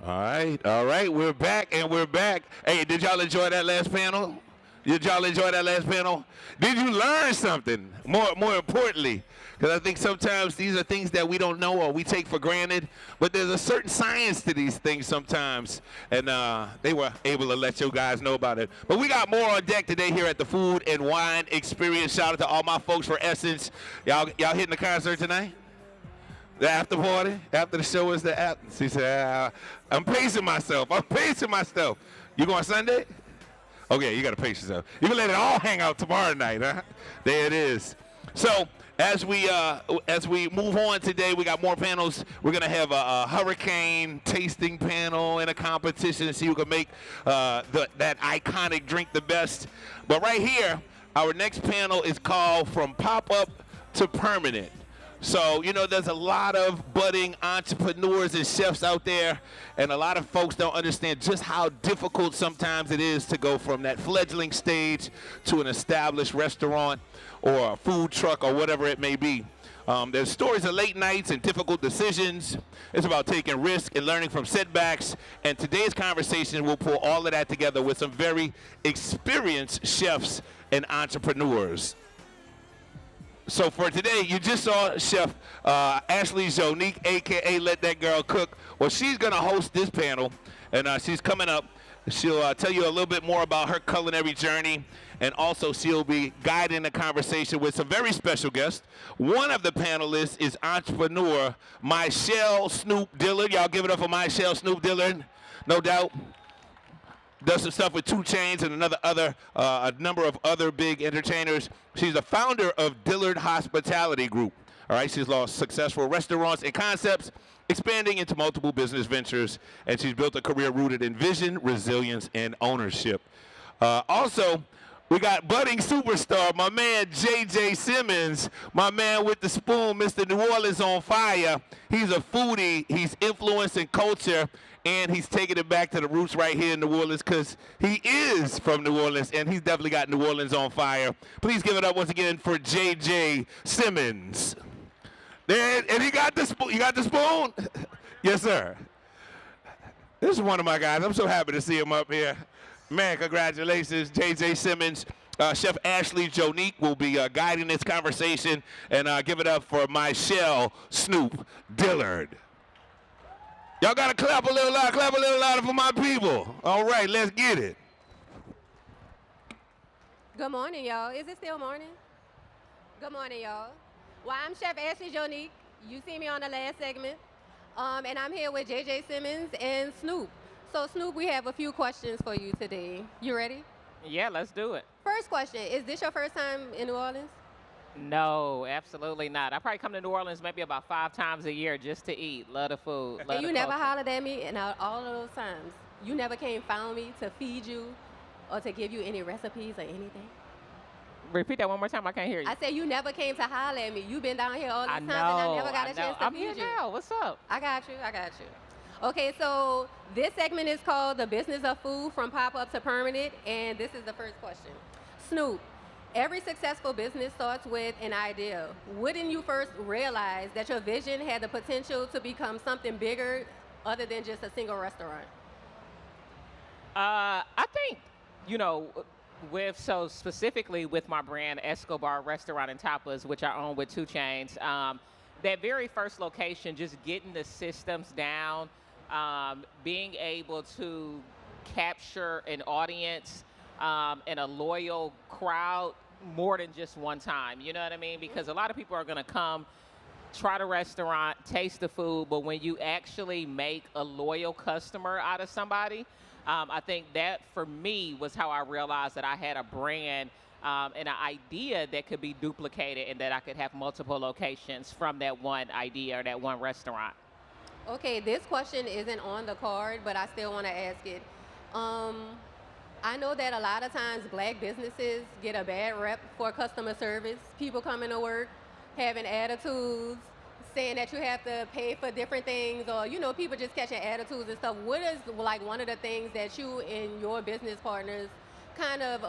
All right, we're back and we're back. Hey, did y'all enjoy that last panel? Did y'all enjoy that last panel? Did you learn something? More importantly, because I think sometimes these are things that we don't know or we take for granted, but there's a certain science to these things sometimes, and they were able to let you guys know about it. But we got more on deck today here at the Food and Wine Experience. Shout out to all my folks for Essence. Y'all hitting the concert tonight? The after party? After the show is the after. She said, I'm pacing myself. I'm pacing myself. You going Sunday? Okay, you got to pace yourself. You can let it all hang out tomorrow night, huh? There it is. So as we move on today, we got more panels. We're going to have a hurricane tasting panel and a competition to see who can make that iconic drink the best. But right here, our next panel is called From Pop-Up to Permanent. So, you know, there's a lot of budding entrepreneurs and chefs out there, and a lot of folks don't understand just how difficult sometimes it is to go from that fledgling stage to an established restaurant or a food truck or whatever it may be. There's stories of late nights and difficult decisions. It's about taking risks and learning from setbacks. And today's conversation will pull all of that together with some very experienced chefs and entrepreneurs. So for today, you just saw Chef Ashley Jonique, a.k.a. Let That Girl Cook. Well, she's going to host this panel, and she's coming up. She'll tell you a little bit more about her culinary journey, and also she'll be guiding the conversation with some very special guests. One of the panelists is entrepreneur Mychel Snoop Dillard. Y'all give it up for Mychel Snoop Dillard, no doubt. Does some stuff with 2 Chainz and a number of other big entertainers. She's the founder of Dillard Hospitality Group. All right, she's launched successful restaurants and concepts, expanding into multiple business ventures, and she's built a career rooted in vision, resilience, and ownership. Also, we got budding superstar, my man J.J. Simmons, my man with the spoon, Mr. New Orleans on fire. He's a foodie, he's influencing culture, and he's taking it back to the roots right here in New Orleans because he is from New Orleans, and he's definitely got New Orleans on fire. Please give it up once again for J.J. Simmons. There, and he got the spoon. You got the spoon? Yes, sir. This is one of my guys. I'm so happy to see him up here. Man, congratulations, J.J. Simmons. Chef Ashley Jonique will be guiding this conversation, and give it up for Mychel Snoop Dillard. Y'all got to clap a little louder for my people. All right, let's get it. Good morning, y'all. Is it still morning? Good morning, y'all. Well, I'm Chef Ashley Jonique. You see me on the last segment. And I'm here with J.J. Simmons and Snoop. So, Snoop, we have a few questions for you today. You ready? Yeah, let's do it. First question, is this your first time in New Orleans? No, absolutely not. I probably come to New Orleans maybe about 5 times a year just to eat. Love the food. Love And you the never culture. hollered at me, and all of those times, you never came found me to feed you or to give you any recipes or anything? Repeat that one more time. I can't hear you. I said you never came to holler at me. You've been down here all these I times, know. and I never got a I know. chance to I'm feed here you. now. What's up? I got you. I got you. Okay, so this segment is called The Business of Food from Pop-Up to Permanent, and this is the first question. Snoop, every successful business starts with an idea. Wouldn't you first realize that your vision had the potential to become something bigger other than just a single restaurant? I think, you know, so specifically with my brand Escobar Restaurant and Tapas, which I own with 2 Chainz, that very first location, just getting the systems down, being able to capture an audience and a loyal crowd more than just one time. You know what I mean? Because a lot of people are going to come, try the restaurant, taste the food, but when you actually make a loyal customer out of somebody, I think that for me was how I realized that I had a brand and an idea that could be duplicated and that I could have multiple locations from that one idea or that one restaurant. Okay, this question isn't on the card, but I still want to ask it. I know that a lot of times black businesses get a bad rep for customer service. People coming to work, having attitudes, saying that you have to pay for different things, or, you know, people just catching attitudes and stuff. What is, like, one of the things that you and your business partners kind of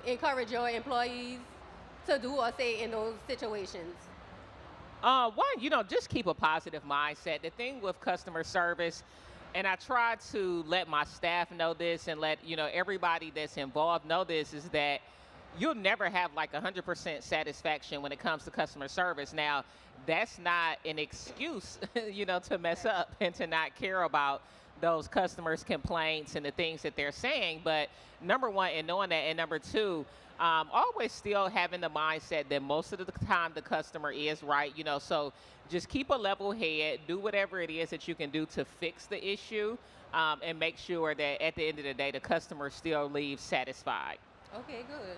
encourage your employees to do or say in those situations? One, you know, just keep a positive mindset. The thing with customer service, And I try to let my staff know this and let, everybody that's involved know this, is that you'll never have like 100% satisfaction when it comes to customer service. Now, that's not an excuse, to mess up and to not care about those customers' complaints and the things that they're saying. But number one, and knowing that, and number two, always still having the mindset that most of the time the customer is right, so just keep a level head, do whatever it is that you can do to fix the issue, and make sure that at the end of the day, the customer still leaves satisfied. Okay, good.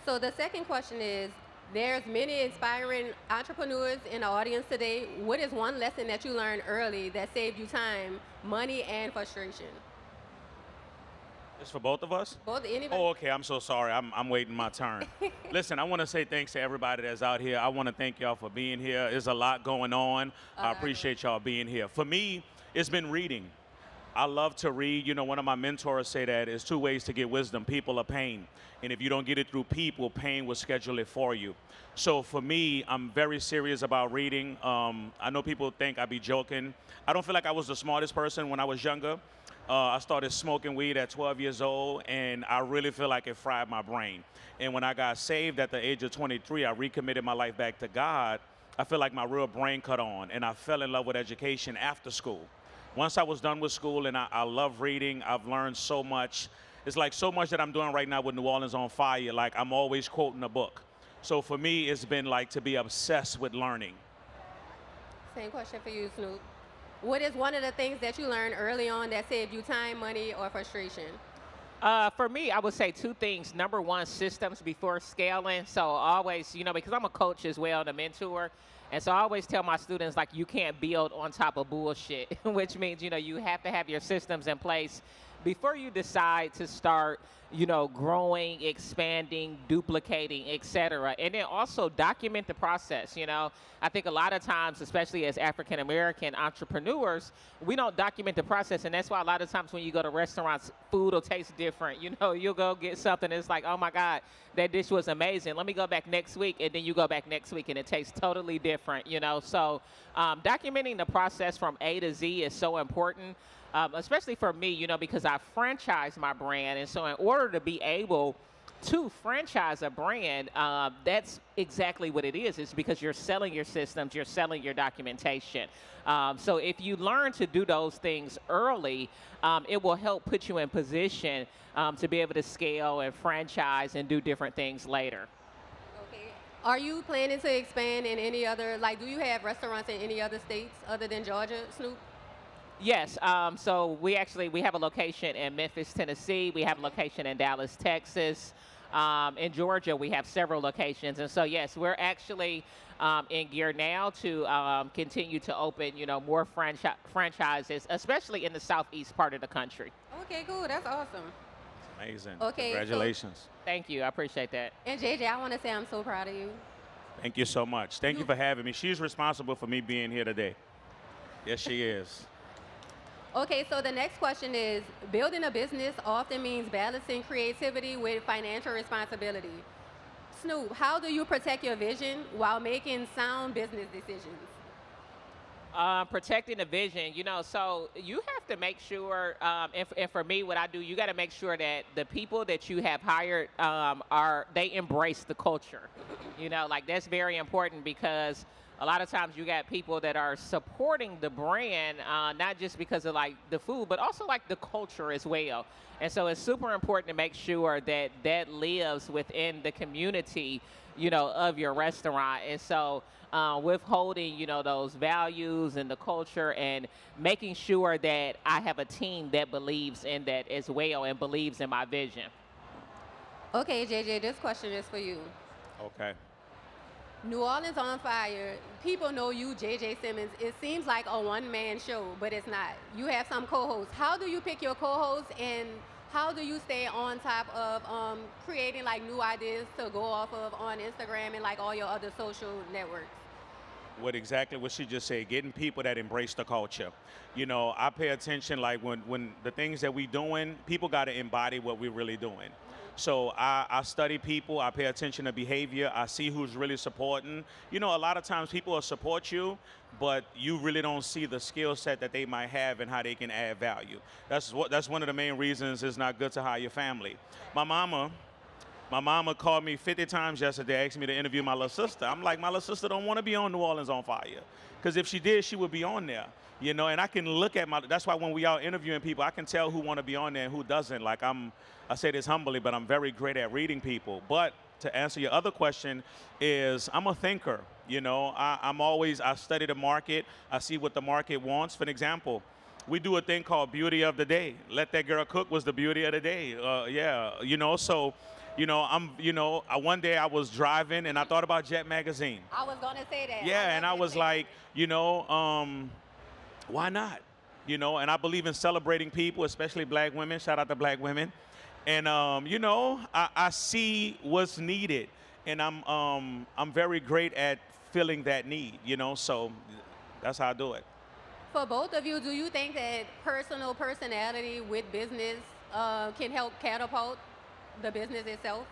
So the second question is, there's many inspiring entrepreneurs in the audience today. What is one lesson that you learned early that saved you time, money, and frustration? It's for both of us? Both, anybody? Oh, okay. I'm so sorry. I'm waiting my turn. Listen, I want to say thanks to everybody that's out here. I want to thank y'all for being here. There's a lot going on. I appreciate y'all being here. For me, it's been reading. I love to read. One of my mentors say that there's two ways to get wisdom, people or pain. And if you don't get it through people, pain will schedule it for you. So for me, I'm very serious about reading. I know people think I be joking. I don't feel like I was the smartest person when I was younger. I started smoking weed at 12 years old, and I really feel like it fried my brain. And when I got saved at the age of 23, I recommitted my life back to God. I feel like my real brain cut on, and I fell in love with education after school. Once I was done with school, and I love reading, I've learned so much. It's like so much that I'm doing right now with New Orleans on Fire, like I'm always quoting a book. So for me, it's been like to be obsessed with learning. Same question for you, Snoop. What is one of the things that you learned early on that saved you time, money, or frustration? For me, I would say two things. Number one, systems before scaling. So always, because I'm a coach as well, and a mentor. And so I always tell my students, like, you can't build on top of bullshit, which means, you have to have your systems in place before you decide to start, growing, expanding, duplicating, etc. And then also document the process. I think a lot of times, especially as African American entrepreneurs, we don't document the process, and that's why a lot of times when you go to restaurants, food will taste different. You'll go get something, and it's like, oh my God, that dish was amazing. Let me go back next week, and then you go back next week, and it tastes totally different. So documenting the process from A to Z is so important. Especially for me, because I franchise my brand. And so in order to be able to franchise a brand, that's exactly what it is. It's because you're selling your systems, you're selling your documentation. So if you learn to do those things early, it will help put you in position to be able to scale and franchise and do different things later. Okay. Are you planning to expand in any other, do you have restaurants in any other states other than Georgia, Snoop? Yes, so we have a location in Memphis, Tennessee. We have a location in Dallas, Texas. In Georgia, we have several locations. And so, yes, we're actually in gear now to continue to open, more franchises, especially in the southeast part of the country. Okay, cool. That's awesome. Amazing. Okay. Congratulations. Thank you. I appreciate that. And JJ, I want to say I'm so proud of you. Thank you so much. Thank you for having me. She's responsible for me being here today. Yes, she is. Okay, so the next question is, building a business often means balancing creativity with financial responsibility. Snoop, how do you protect your vision while making sound business decisions? Protecting the vision, so you have to make sure, and for me, what I do, you got to make sure that the people that you have hired they embrace the culture. That's very important, because a lot of times you got people that are supporting the brand, not just because of the food, but also the culture as well. And so it's super important to make sure that that lives within the community, of your restaurant. And so withholding, those values and the culture, and making sure that I have a team that believes in that as well and believes in my vision. Okay, JJ, this question is for you. Okay. New Orleans on Fire, people know you, JJ Simmons. It seems like a one-man show, but it's not. You have some co-hosts. How do you pick your co-hosts, and how do you stay on top of creating new ideas to go off of on Instagram and all your other social networks? Exactly what she just said, getting people that embrace the culture. I pay attention, when the things that we doing, people got to embody what we're really doing. So I study people, I pay attention to behavior, I see who's really supporting. You know, a lot of times people will support you, but you really don't see the skill set that they might have and how they can add value. That's one of the main reasons it's not good to hire your family. My mama called me 50 times yesterday, asked me to interview my little sister. I'm like, my little sister don't want to be on New Orleans on Fire. Because if she did, she would be on there. You know, and I can look at that's why when we are interviewing people, I can tell who want to be on there and who doesn't. Like I say this humbly, but I'm very great at reading people. But to answer your other question is I'm a thinker. You know, I study the market. I see what the market wants. For an example, we do a thing called Beauty of the Day. Let That Girl Cook was the beauty of the day. Yeah, you know, so, you know, one day I was driving and I thought about Jet Magazine. I was going to say that. Yeah, and I was like, you know, why not? You know, and I believe in celebrating people, especially black women. Shout out to black women. And, you know, I see what's needed. And I'm very great at filling that need, you know, so that's how I do it. For both of you, do you think that personal personality with business can help catapult the business itself?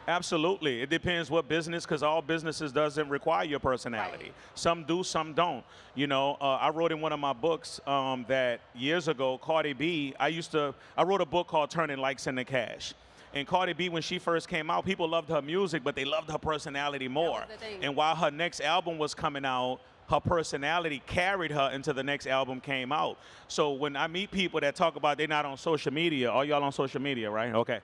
Absolutely. It depends what business, because all businesses doesn't require your personality. Right. Some do, some don't. You know, I wrote in one of my books that years ago, Cardi B, I wrote a book called Turning Likes into Cash. And Cardi B, when she first came out, people loved her music, but they loved her personality more. That was the thing. And while her next album was coming out, her personality carried her until the next album came out. So when I meet people that talk about they're not on social media, all y'all on social media, right? Okay.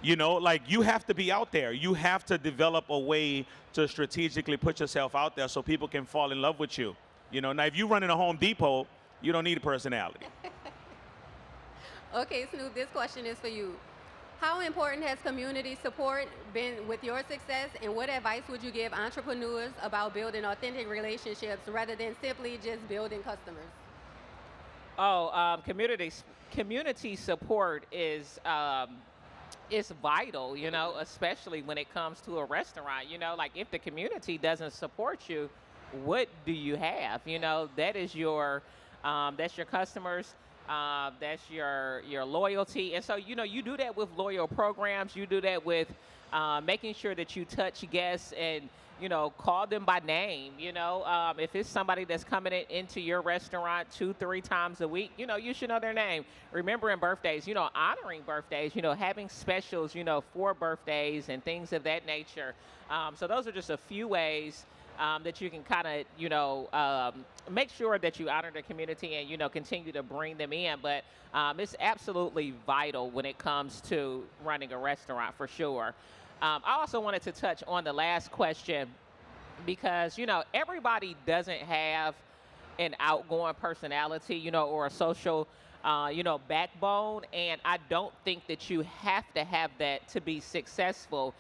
You know, like you have to be out there. You have to develop a way to strategically put yourself out there so people can fall in love with you. You know, now if you run in a Home Depot, you don't need a personality. Okay, Snoop, this question is for you. How important has community support been with your success, and what advice would you give entrepreneurs about building authentic relationships rather than simply just building customers? Community support is vital, you know, especially when it comes to a restaurant. You know, like if the community doesn't support you, what do you have? You know, that's your customers. That's your loyalty. And so, you know, you do that with loyal programs. You do that with making sure that you touch guests and, you know, call them by name. You know, if it's somebody that's coming into your restaurant 2-3 times a week, you know, you should know their name. Remembering birthdays, you know, honoring birthdays, you know, having specials, you know, for birthdays and things of that nature. So those are just a few ways that you can kind of, you know, make sure that you honor the community and, you know, continue to bring them in. But it's absolutely vital when it comes to running a restaurant, for sure. I also wanted to touch on the last question because, you know, everybody doesn't have an outgoing personality, you know, or a social, you know, backbone. And I don't think that you have to have that to be successful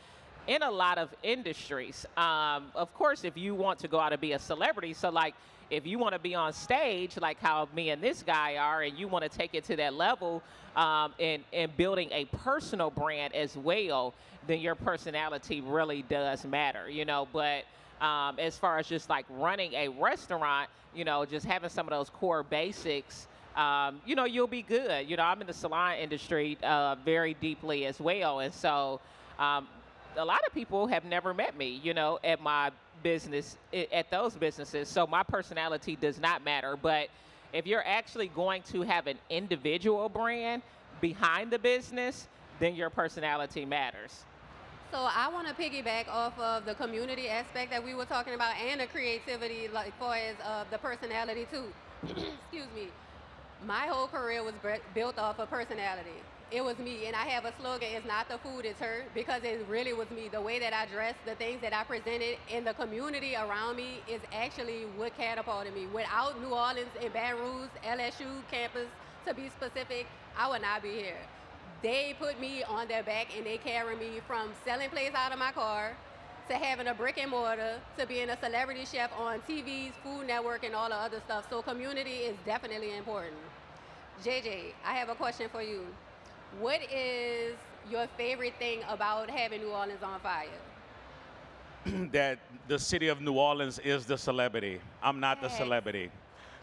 in a lot of industries. Of course, if you want to go out and be a celebrity, so like if you want to be on stage, like how me and this guy are, and you want to take it to that level and building a personal brand as well, then your personality really does matter, you know. But as far as just like running a restaurant, you know, just having some of those core basics, you know, you'll be good. You know, I'm in the salon industry very deeply as well. And so a lot of people have never met me, you know, at my business, at those businesses. So my personality does not matter. But if you're actually going to have an individual brand behind the business, then your personality matters. So I want to piggyback off of the community aspect that we were talking about and the creativity, like far as the personality too. Excuse me. My whole career was built off of personality. It was me, and I have a slogan, it's not the food, it's her, because it really was me. The way that I dressed, the things that I presented, and the community around me is actually what catapulted me. Without New Orleans and Baton Rouge, LSU campus, to be specific, I would not be here. They put me on their back, and they carry me from selling plates out of my car to having a brick and mortar to being a celebrity chef on TV's, Food Network, and all the other stuff. So community is definitely important. JJ, I have a question for you. What is your favorite thing about having New Orleans on fire? That the city of New Orleans is the celebrity. I'm not the celebrity.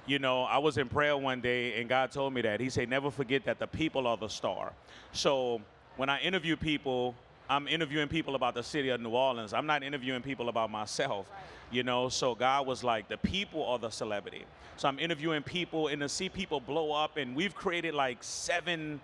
You know, I was in prayer one day and God told me that. He said, never forget that the people are the star. So when I interview people, I'm interviewing people about the city of New Orleans. I'm not interviewing people about myself, you know. So God was like, the people are the celebrity. So I'm interviewing people, and to see people blow up, and we've created like 7,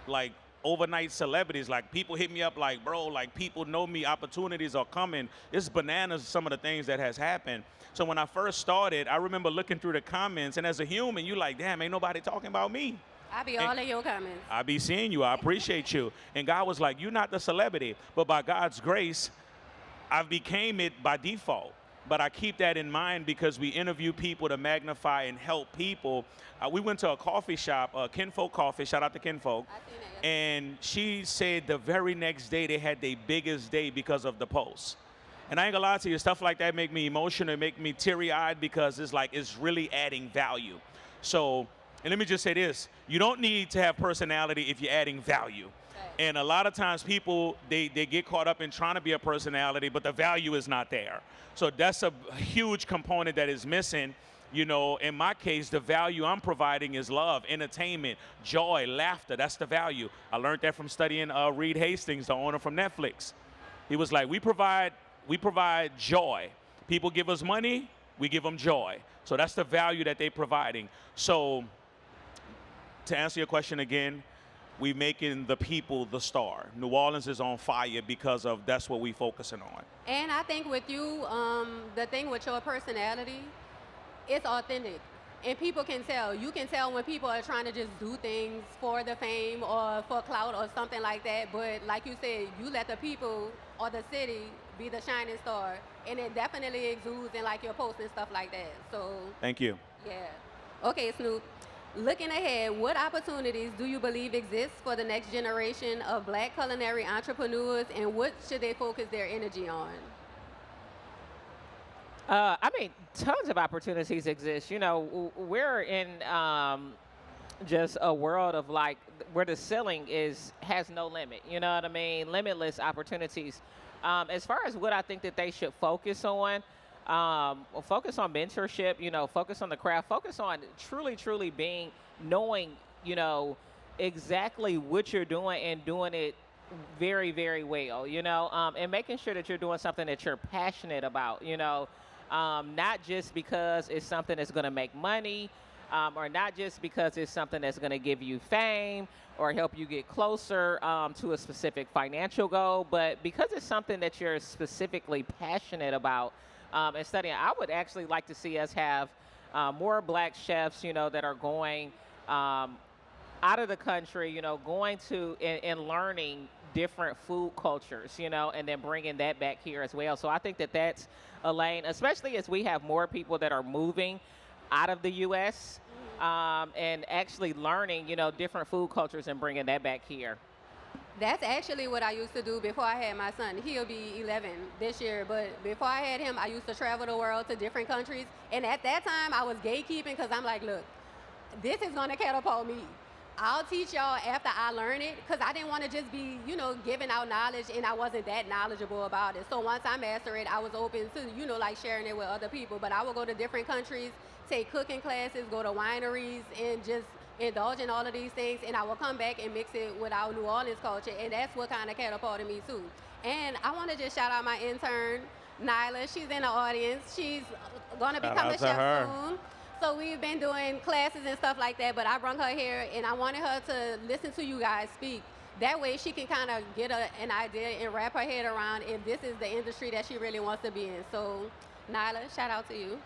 like, overnight celebrities. Like, people hit me up like, bro, like, people know me, opportunities are coming. It's bananas, some of the things that has happened. So when I first started, I remember looking through the comments, and as a human, you like, damn, ain't nobody talking about me. I be all in your comments. I be seeing you. I appreciate you. And God was like, you're not the celebrity, but by God's grace, I became it by default. But I keep that in mind because we interview people to magnify and help people. We went to a coffee shop, Kinfolk Coffee, shout out to Kinfolk. I seen that. And she said the very next day they had their biggest day because of the post. And I ain't gonna lie to you, stuff like that make me emotional, make me teary-eyed, because it's like, it's really adding value. So, and let me just say this, you don't need to have personality if you're adding value. Right. And a lot of times people, they get caught up in trying to be a personality, but the value is not there. So that's a huge component that is missing. You know, in my case, the value I'm providing is love, entertainment, joy, laughter. That's the value. I learned that from studying Reed Hastings, the owner from Netflix. He was like, we provide joy. People give us money, we give them joy. So that's the value that they're providing. So to answer your question again, we making the people the star. New Orleans is on fire because of that's what we focusing on. And I think with you, the thing with your personality, it's authentic. And people can tell. You can tell when people are trying to just do things for the fame or for clout or something like that. But like you said, you let the people or the city be the shining star. And it definitely exudes in like your posts and stuff like that. So Thank you. yeah. Okay, Snoop. Looking ahead, what opportunities do you believe exist for the next generation of Black culinary entrepreneurs, and what should they focus their energy on? I mean, tons of opportunities exist. You know, we're in just a world of like where the ceiling has no limit. You know what I mean? Limitless opportunities. As far as what I think that they should focus on mentorship. You know, focus on the craft. Focus on truly knowing. You know, exactly what you're doing and doing it very, very well. You know, and making sure that you're doing something that you're passionate about. You know. Not just because it's something that's going to make money, or not just because it's something that's going to give you fame or help you get closer to a specific financial goal, but because it's something that you're specifically passionate about and studying. I would actually like to see us have more Black chefs, you know, that are going out of the country, you know, going to and learning different food cultures, you know, and then bringing that back here as well. So I think that that's a lane, especially as we have more people that are moving out of the U.S. And actually learning, you know, different food cultures and bringing that back here. That's actually what I used to do before I had my son. He'll be 11 this year, but before I had him, I used to travel the world to different countries. And at that time, I was gatekeeping because I'm like, look, this is going to catapult me. I'll teach y'all after I learn it, because I didn't want to just be, you know, giving out knowledge and I wasn't that knowledgeable about it. So once I master it, I was open to, you know, like sharing it with other people. But I would go to different countries, take cooking classes, go to wineries, and just indulge in all of these things. And I will come back and mix it with our New Orleans culture. And that's what kind of catapulted me too. And I want to just shout out my intern, Nyla. She's in the audience. She's going to become a chef soon. So we've been doing classes and stuff like that, but I brought her here and I wanted her to listen to you guys speak. That way she can kind of get an idea and wrap her head around if this is the industry that she really wants to be in. So Nyla, shout out to you.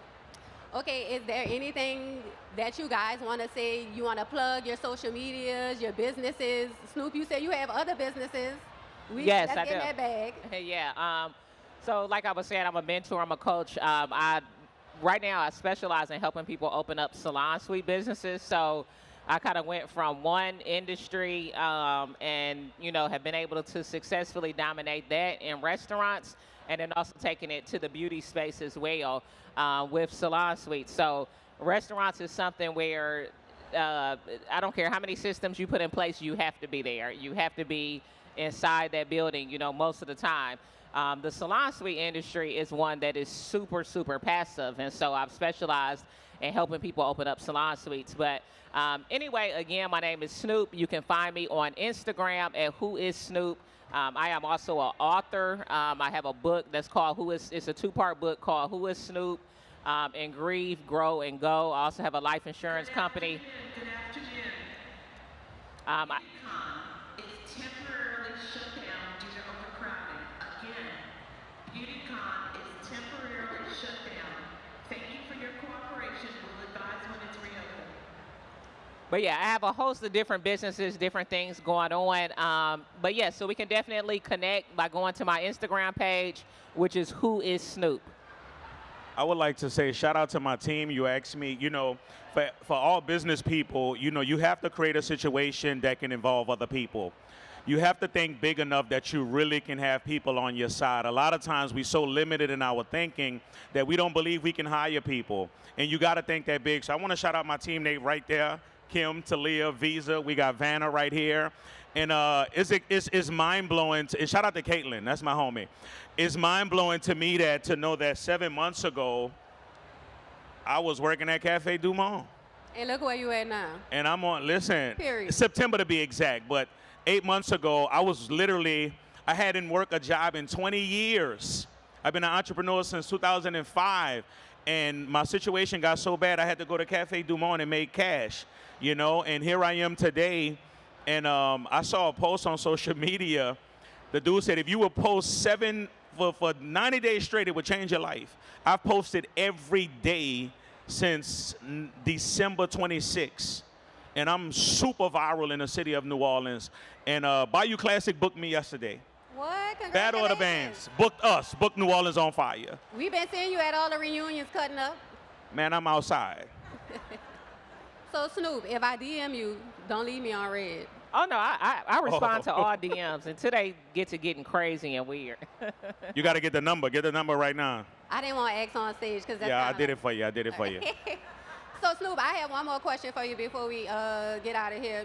Okay, is there anything that you guys want to say? You want to plug your social medias, your businesses? Snoop, you said you have other businesses. Yes, I do. Let's get in that bag. Yeah. So like I was saying, I'm a mentor, I'm a coach. Right now, I specialize in helping people open up salon suite businesses. So I kind of went from one industry and, you know, have been able to successfully dominate that in restaurants, and then also taking it to the beauty space as well with salon suites. So restaurants is something where I don't care how many systems you put in place, you have to be there. You have to be inside that building, you know, most of the time. The salon suite industry is one that is super passive, and so I've specialized and helping people open up salon suites. But anyway, again, my name is Snoop. You can find me on Instagram at Who Is Snoop. I am also an author. I have a book that's called it's a 2-part book called Who Is Snoop? And Grieve, Grow, and Go. I also have a life insurance company. Good afternoon. I- Is temporarily shut down due to overcrowding. Again, BeautyCon is temporarily shut down. Thank you for your cooperation. We'll advise when it's reopened. But yeah, I have a host of different businesses, different things going on. But yeah, so we can definitely connect by going to my Instagram page, which is Who Is Snoop. I would like to say shout out to my team. You asked me, for all business people, you have to create a situation that can involve other people. You have to think big enough that you really can have people on your side. A lot of times we're so limited in our thinking that we don't believe we can hire people. And you got to think that big. So I want to shout out my teammate right there, Kim, Talia, Visa. We got Vanna right here. And it's mind-blowing. And shout out to Caitlin. That's my homie. It's mind-blowing to me to know that 7 months ago, I was working at Cafe Du Monde. And look where you at now. And I'm on, listen, Period. September to be exact, but 8 months ago, I hadn't worked a job in 20 years. I've been an entrepreneur since 2005, and my situation got so bad, I had to go to Cafe Du Monde and make cash, and here I am today. And I saw a post on social media. The dude said, if you would post for 90 days straight, it would change your life. I've posted every day since December 26. And I'm super viral in the city of New Orleans. And Bayou Classic booked me yesterday. What? Bad Order Bands booked us, booked New Orleans on fire. We've been seeing you at all the reunions cutting up. Man, I'm outside. So Snoop, if I DM you, don't leave me on red. Oh, no, I respond to all DMs until they get to getting crazy and weird. You got to get the number. Get the number right now. I didn't want to ask on stage because that's Yeah, I did it for you. I did it for you. So Snoop, I have one more question for you before we get out of here.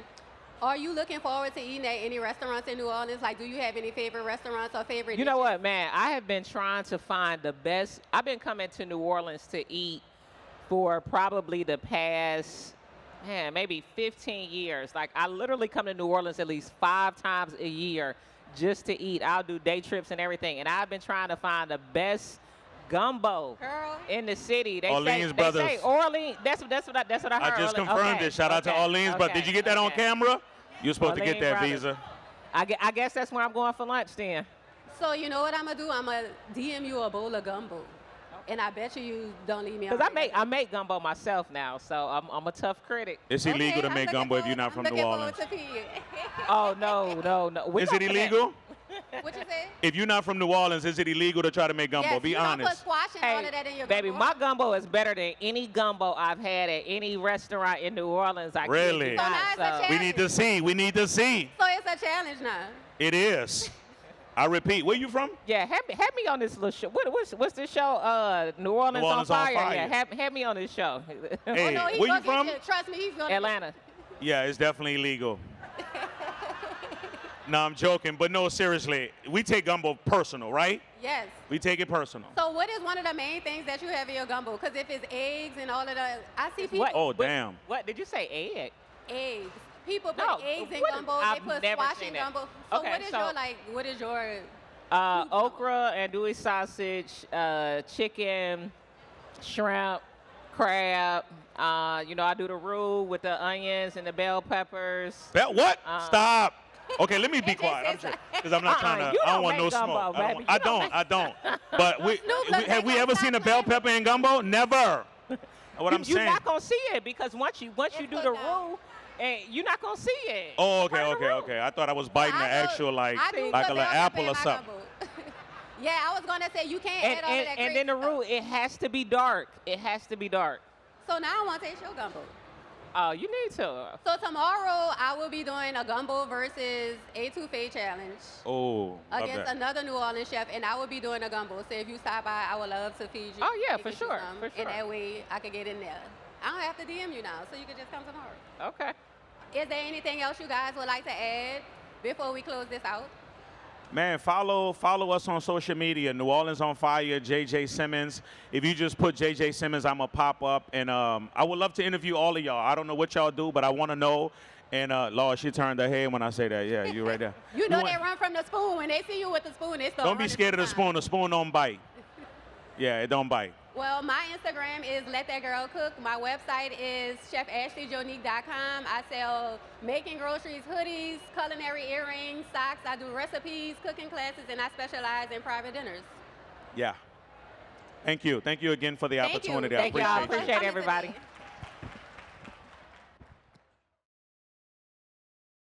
Are you looking forward to eating at any restaurants in New Orleans? Like, do you have any favorite restaurants or favorite You know dishes? what, man? I have been trying to find the best. I've been coming to New Orleans to eat for probably the past, maybe 15 years. Like, I literally come to New Orleans at least 5 times a year just to eat. I'll do day trips and everything. And I've been trying to find the best gumbo Girl. in the city. Orleans Brothers. They say Orleans. That's what I heard. I just confirmed it. Shout out to Orleans. But did you get that on camera? You're supposed to get that, Orleans Visa. I guess that's where I'm going for lunch then. So you know what I'm going to do? I'm going to DM you a bowl of gumbo. And I bet you don't leave me on Because red. I make gumbo myself now, so I'm a tough critic. It's illegal to make gumbo if you're not from New Orleans. Oh, no. Is it illegal? What you say? If you're not from New Orleans, is it illegal to try to make gumbo? Yes, Be you don't put honest. squash and all of that in your Baby, gumbo. my gumbo is better than any gumbo I've had at any restaurant in New Orleans. I kid you Really? not, So now it's a so- challenge. We need to see. We need to see. So it's a challenge now. It is. I repeat. Where you from? Yeah, have me on this little show. What's this show? New Orleans, on Fire. Yeah, have me on this show. Hey, No, he's where you gonna from? get you. Trust me, he's going to. Atlanta. Yeah, it's definitely illegal. No, I'm joking. But no, seriously. We take gumbo personal, right? Yes. We take it personal. So what is one of the main things that you have in your gumbo? Because if it's eggs and all of the, I see people, What? Oh, damn. What did you say? Egg? eggs. People put No, eggs in what- gumbo. I've They put never squash seen in that. gumbo. So Okay, what is so- your, what is your, Okra, andouille sausage, chicken, shrimp, crab. I do the roux with the onions and the bell peppers. What? Uh-uh. Stop. Okay, let me be quiet. Because I'm not trying to. You I don't don't want no make gumbo, smoke. baby. I don't. But have we ever seen a bell pepper in gumbo? Never. What I'm You're saying. not gonna see it because once you do put the down. roux, and you're not gonna see it. Oh, Part of the roux. I thought I was biting the actual I do like put a bell little pepper apple in or my something. gumbo. Yeah, I was gonna say you can't add all of that And then the crazy roux, it has to be dark. It has to be dark. stuff. So now I want to taste your gumbo. Oh, you need to. So tomorrow I will be doing a gumbo versus A2F challenge Oh, love against that. another New Orleans chef, and I will be doing a gumbo. So if you stop by, I would love to feed you. Oh, yeah, and for get you sure, some, for sure. And that way I can get in there. I don't have to DM you now, so you can just come tomorrow. Okay. Is there anything else you guys would like to add before we close this out? Man, follow us on social media. New Orleans on Fire, JJ Simmons. If you just put JJ Simmons, I'm going to pop up. And I would love to interview all of y'all. I don't know what y'all do, but I want to know. And Lord, she turned her head when I say that. Yeah, you right there. You know they run from the spoon. When they see you with the spoon, they start Don't be scared of the spoon. The spoon don't bite. Yeah, it don't bite. Well, my Instagram is Let That Girl Cook. My website is chefashleyjonique.com. I sell making groceries, hoodies, culinary earrings, socks. I do recipes, cooking classes, and I specialize in private dinners. Yeah. Thank you. Thank you again for the opportunity. Thank you. I appreciate it. appreciate everybody.